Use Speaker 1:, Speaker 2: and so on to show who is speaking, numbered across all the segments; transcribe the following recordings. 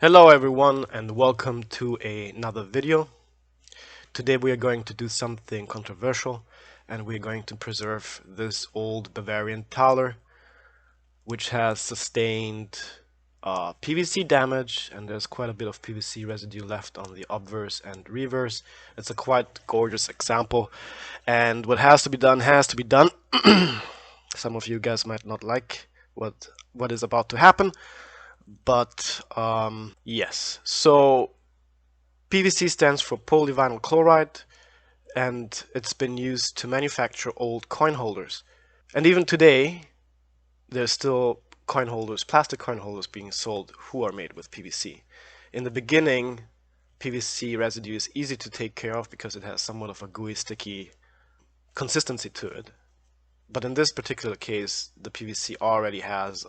Speaker 1: Hello everyone and welcome to another video. Today we are going to do something controversial and we're going to preserve this old Bavarian Thaler which has sustained PVC damage, and there's quite a bit of PVC residue left on the obverse and reverse. It's a quite gorgeous example, and what has to be done has to be done. Some of you guys might not like what is about to happen, but yes. So PVC stands for polyvinyl chloride, and it's been used to manufacture old coin holders. And even today, there's still coin holders, plastic coin holders being sold who are made with PVC. In the beginning, PVC residue is easy to take care of because it has somewhat of a gooey, sticky consistency to it. But in this particular case, the PVC already has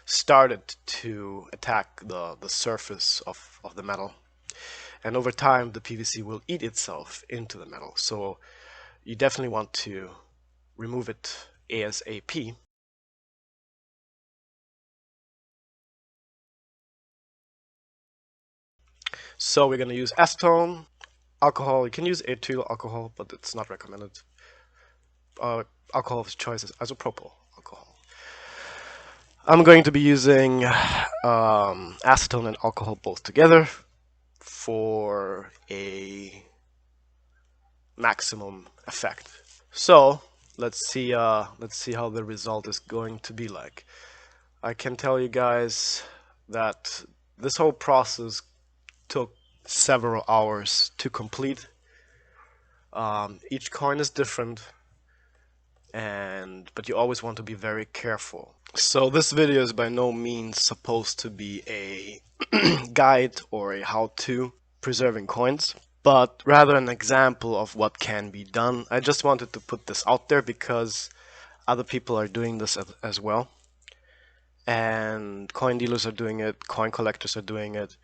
Speaker 1: started to attack the surface of the metal. And over time, the PVC will eat itself into the metal. So you definitely want to remove it ASAP. So we're going to use acetone, alcohol. You can use ethyl alcohol, but it's not recommended. Alcohol of choice is isopropyl alcohol. I'm going to be using acetone and alcohol both together for a maximum effect. So let's see how the result is going to be like. I can tell you guys that this whole process took several hours to complete. Each coin is different, but you always want to be very careful. So this video is by no means supposed to be a guide or a how-to preserving coins, but rather an example of what can be done. I just wanted to put this out there because other people are doing this as well, and coin dealers are doing it, coin collectors are doing it.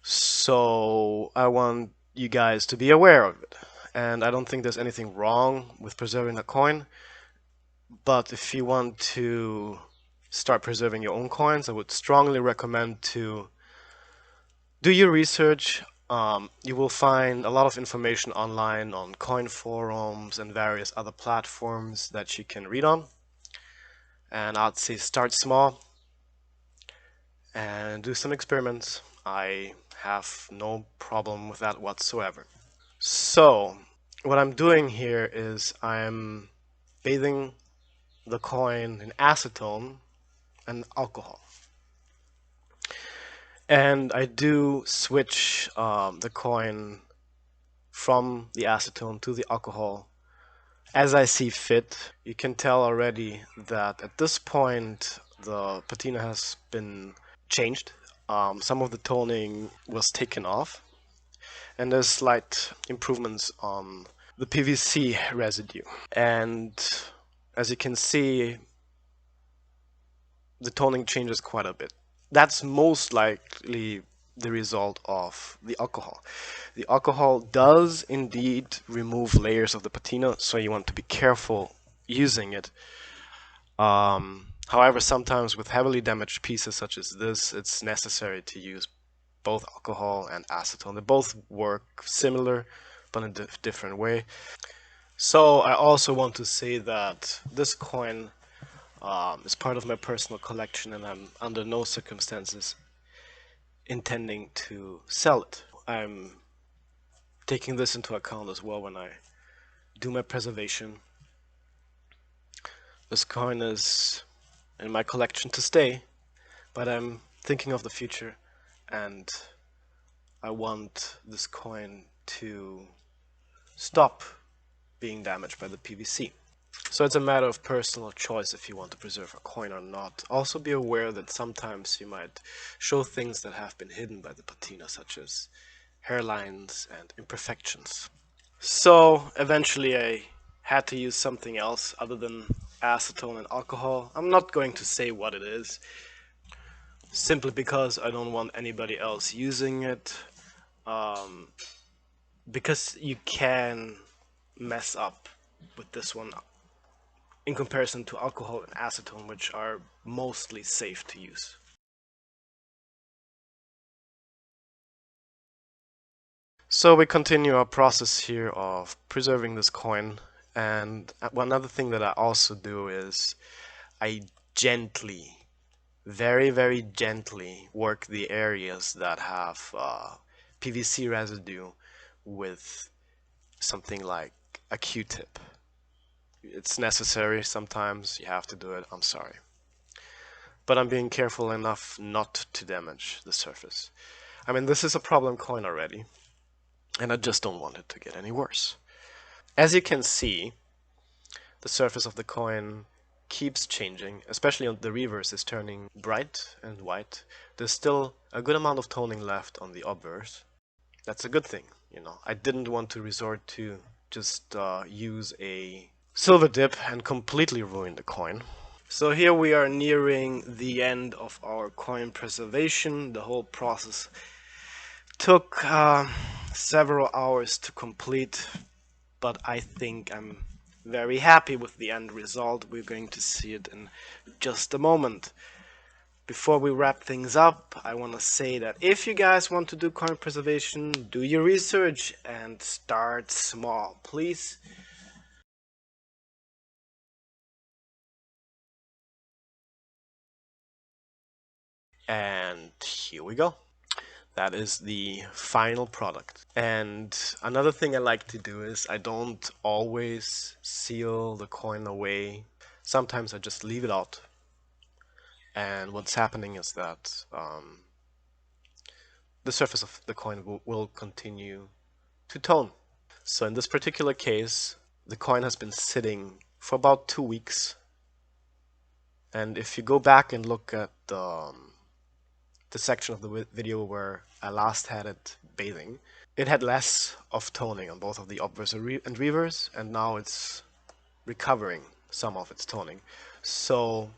Speaker 1: So I want you guys to be aware of it. And I don't think there's anything wrong with preserving a coin, but if you want to start preserving your own coins, I would strongly recommend to do your research. You will find a lot of information online on coin forums and various other platforms that you can read on. And I'd say start small and do some experiments. I have no problem with that whatsoever. So what I'm doing here is I'm bathing the coin in acetone and alcohol. And I do switch the coin from the acetone to the alcohol as I see fit. You can tell already that at this point the patina has been changed. Some of the toning was taken off, and there's slight improvements on the PVC residue. And as you can see, the toning changes quite a bit. That's most likely the result of the alcohol. The alcohol does indeed remove layers of the patina, so you want to be careful using it. However, sometimes with heavily damaged pieces such as this, it's necessary to use both alcohol and acetone. They both work similar, but in a different way. So I also want to say that this coin is part of my personal collection, and I'm under no circumstances intending to sell it. I'm taking this into account as well when I do my preservation. This coin is in my collection to stay, but I'm thinking of the future, and I want this coin to stop being damaged by the PVC. So it's a matter of personal choice if you want to preserve a coin or not. Also be aware that sometimes you might show things that have been hidden by the patina, such as hairlines and imperfections. So eventually I had to use something else other than acetone and alcohol. I'm not going to say what it is, simply because I don't want anybody else using it, because you can mess up with this one in comparison to alcohol and acetone, which are mostly safe to use. So we continue our process here of preserving this coin, and one other thing that I also do is I gently, very gently work the areas that have PVC residue with something like a Q-tip. It's necessary sometimes, you have to do it, I'm sorry. But I'm being careful enough not to damage the surface. I mean, this is a problem coin already, and I just don't want it to get any worse. As you can see, the surface of the coin keeps changing, especially on the reverse is turning bright and white. There's still a good amount of toning left on the obverse. That's a good thing, you know. I didn't want to resort to just use a silver dip and completely ruin the coin. So here we are nearing the end of our coin preservation. The whole process took several hours to complete, but I think I'm very happy with the end result. We're going to see it in just a moment. Before we wrap things up, I want to say that if you guys want to do coin preservation, do your research and start small, please. And here we go. That is the final product. And another thing I like to do is I don't always seal the coin away. Sometimes I just leave it out. And what's happening is that the surface of the coin will continue to tone. So in this particular case, the coin has been sitting for about 2 weeks. And if you go back and look at the section of the video where I last had it bathing, it had less of toning on both of the obverse and reverse, and now it's recovering some of its toning. So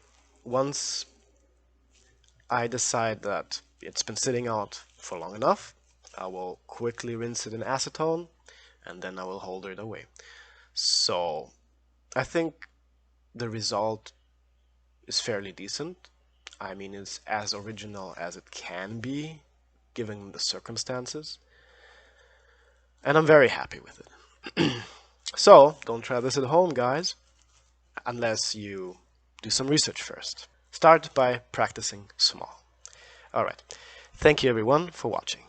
Speaker 1: once I decide that it's been sitting out for long enough, I will quickly rinse it in acetone, and then I will hold it away. So I think the result is fairly decent. I mean, it's as original as it can be, given the circumstances. And I'm very happy with it. So, don't try this at home, guys, unless you do some research first. Start by practicing small. Alright, thank you everyone for watching.